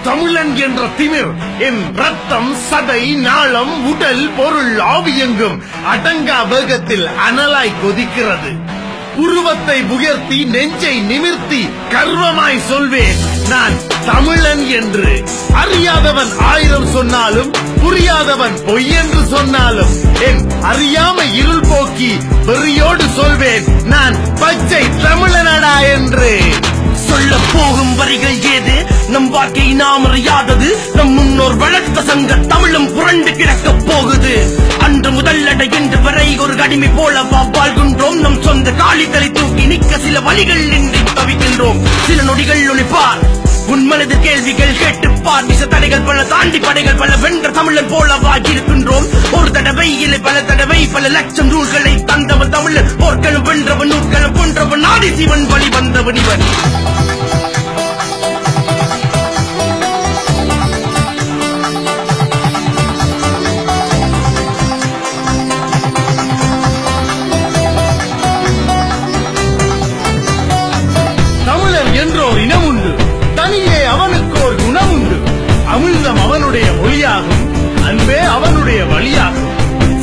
தமிழன் என்ற திமிர் என் ரத்தம் சதை நாளம் உடல் பொருள் ஆவியெங்கும் அடங்கா வேகத்தில் அனலாய் கொதிக்கிறது. உருவத்தை உயர்த்தி நெஞ்சை நிமிர்த்தி கர்வமாய் சொல்வேன் நான் தமிழன் என்று. அறியாதவன் ஆயிரம் சொன்னாலும் புரியாதவன் பொய் என்று சொன்னாலும் என் அறியாமை இருள் போக்கி வெறியோடு சொல்வேன் நான் பச்சை தமிழனடா என்று. சொல்ல போகும் வரிகள் ஏது நம் வாழ்க்கை நாம் அறியாதது. நம் முன்னோர் வளர்த்த சங்க தமிழும் புரண்டு கிடக்க போகுது. அன்று முதல் இன்று வரை ஒரு அடிமை போல வாழ்கின்றோம். நம் சொந்த காலிகளை தூக்கி நிற்க சில வழிகள் இன்றி தவிக்கின்றோம். சில நொடிகள் ஒளிப்பார் உன் மனது கேள்விகள் கேட்டுப்பார். விச தடைகள் பல தாண்டி படைகள் பல வென்ற தமிழன் போல இருக்கின்றோம். ஒரு தடவை இல்லை பல தடவை பல லட்சம் நூல்களை தந்தவன் தமிழன். போர்க்களம் வென்றவன் நூற்களம் கொன்றவன் ஆதி சிவன் வழி வந்தவன் இவன். தமிழர் என்றோர் இனம் உண்டு, தனியே அவனுக்கு ஒரு குணம் உண்டு. அமிழ்தம் அவனுடைய மொழியாகும், அன்பே அவனுடைய வழியாகும்.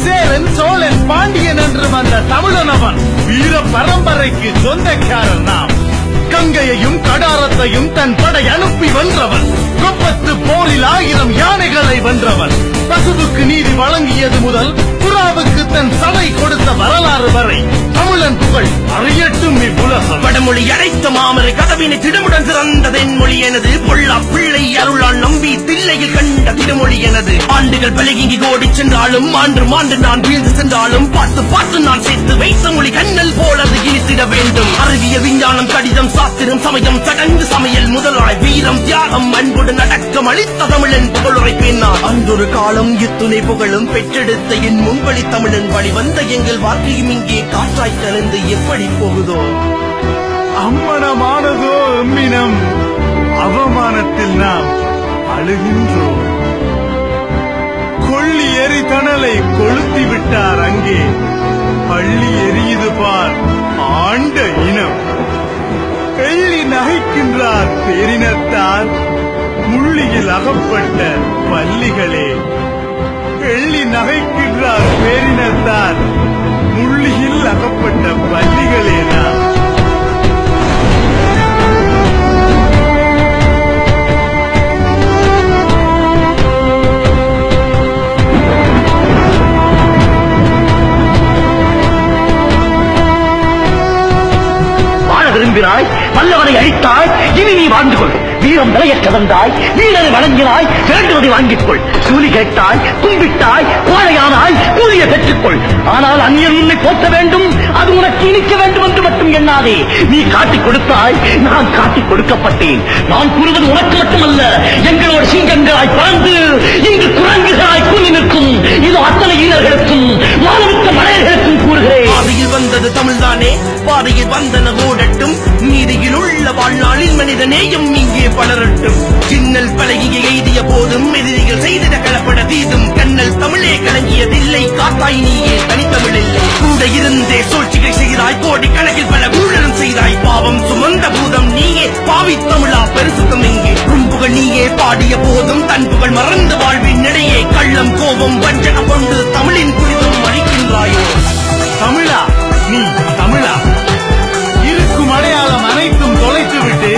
சேரன் சோழன் பாண்டியன் என்று வந்த தமிழன் அவன். வீர பரம்பரைக்கு சொந்தக்காரன் நாம். கங்கையையும் கடாரத்தையும் தன் படை அனுப்பி வென்றவன். கொப்பத்து போரில் 1000 யானைகளை வென்றவன். பசுவுக்கு நீதி வழங்கியது முதல் புறாவுக்கு தன் சதை கொடுத்த வரலாறு வரை தமிழன் புகழ் அறியட்டும் இவ்வுலகம். வடமொழி அடைத்த மாமரை கதவினை திடமுடன் திறந்தது என் மொழி எனது. பொல்லா பிள்ளை அருளால் நம்பி தில்லையில் கண்ட திருமொழி எனது. ஆண்டுகள் பலகி கோடி சென்றாலும் ஆண்டு மாண்டு நான் வீழ்ந்து சென்றாலும் பார்த்து பார்த்து நான் சேர்த்து வைத்த மொழி கண்ணல் போலது இனித்திட வேண்டும். அறிவியல் விஞ்ஞானம் கடிதம் சாஸ்திரம் சமயம் சடங்கு சமையல் முதலாய் வீரம் தியாகம் அன்புடன் அடக்கம் அளித்த தமிழன் புகழுரைப்பேன் நான். அன்றொரு காலம் இத்துணை புகழும் பெற்றெடுத்த என் முன்வழி தமிழன் வழி வந்த எங்கள் வாழ்க்கையும் இங்கே காற்றாய் கலந்து எப்படி போகுதோ. அம்மனமானதோ எம்மினம், அவமானத்தில் நாம் அழுகின்றோம். கொள்ளி எரி தணலை கொளுத்தி விட்டார் அங்கே. பள்ளி எரியுது பார் ஆண்ட இனம். எள்ளி நகைக்கின்றார் பேரினத்தார், முள்ளியில் அகப்பட்ட பள்ளிகளே. எள்ளி நகைக்கின்றார் பேரினத்தார், முள்ளியில் அகப்பட்ட பள்ளிகளே நாம். விரும்பினாய் வல்லவனை அழித்தாய், இனி நீ வாழ்ந்து கொள். வீரம் விலையற்ற வந்தாய், வீரனை வழங்கினாய், வேண்டுவதை வாங்கிக் கொள். கூலி கேட்டாய், கும்பிட்டாய், கோழையானாய், கூலியை பெற்றுக்கொள். ஆனால் அந்நியன் உன்னை போற்ற வேண்டும், அது உனக்கு இனிக்க வேண்டும் என்று மட்டும் எண்ணாதே. நீ காட்டிக் கொடுத்தாய், நான் காட்டிக் கொடுக்கப்பட்டேன். நான் கூறுவது உனக்கு மட்டுமல்ல, எங்களோட சிங்கங்களாய் பறந்து இங்கு குரங்குகளாய் கூலி நிற்கும் இது அத்தனை வீரர்களுக்கும் மாணவித்த மலையர்களுக்கும் கூறுகிறேன். பாதையில் வந்தது தமிழ்தானே, பாதையில் வந்தன ஓடட்டும். நீதியில் உள்ள வாழ்நாளில் மனித நேயம் இங்கே பலரட்டும். சின்னல் பழகிய எய்திய போதும் எதிரிகள் செய்திட கலப்பட தீதும். கண்ணல் தமிழே கலங்கியதில்லை, காத்தாய் நீயே தனித்தமிழில்லை. கூட இருந்தே சூழ்ச்சிகள் செய்தாய், கோடி கணக்கில் பல ஊழலும் செய்தாய். பாவம் சுமந்த பூதம் நீயே, பாவி தமிழா பெருசுத்தம் எங்கே. கும்புகள் நீயே பாடிய போதும் தன் புகழ் மறந்து வாழ்வின் இடையே கள்ளம் கோபம் வஞ்சனம் கொண்டு தமிழின் புனிதம் அளிக்கின்றாயோ. தமிழா, நீ தமிழா? இருக்கும் அடையாளம் அனைத்தும் தொலைத்துவிட்டு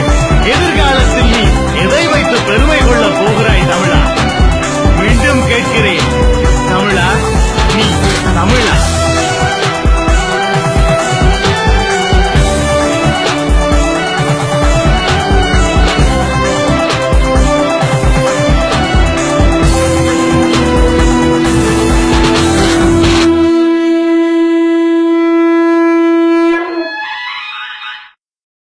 எதிர்காலத்தில் நீ எதை வைத்து பெருமை கொள்ள போகிறாய் தமிழா? மீண்டும் கேட்கிறேன், தமிழா, நீ தமிழா?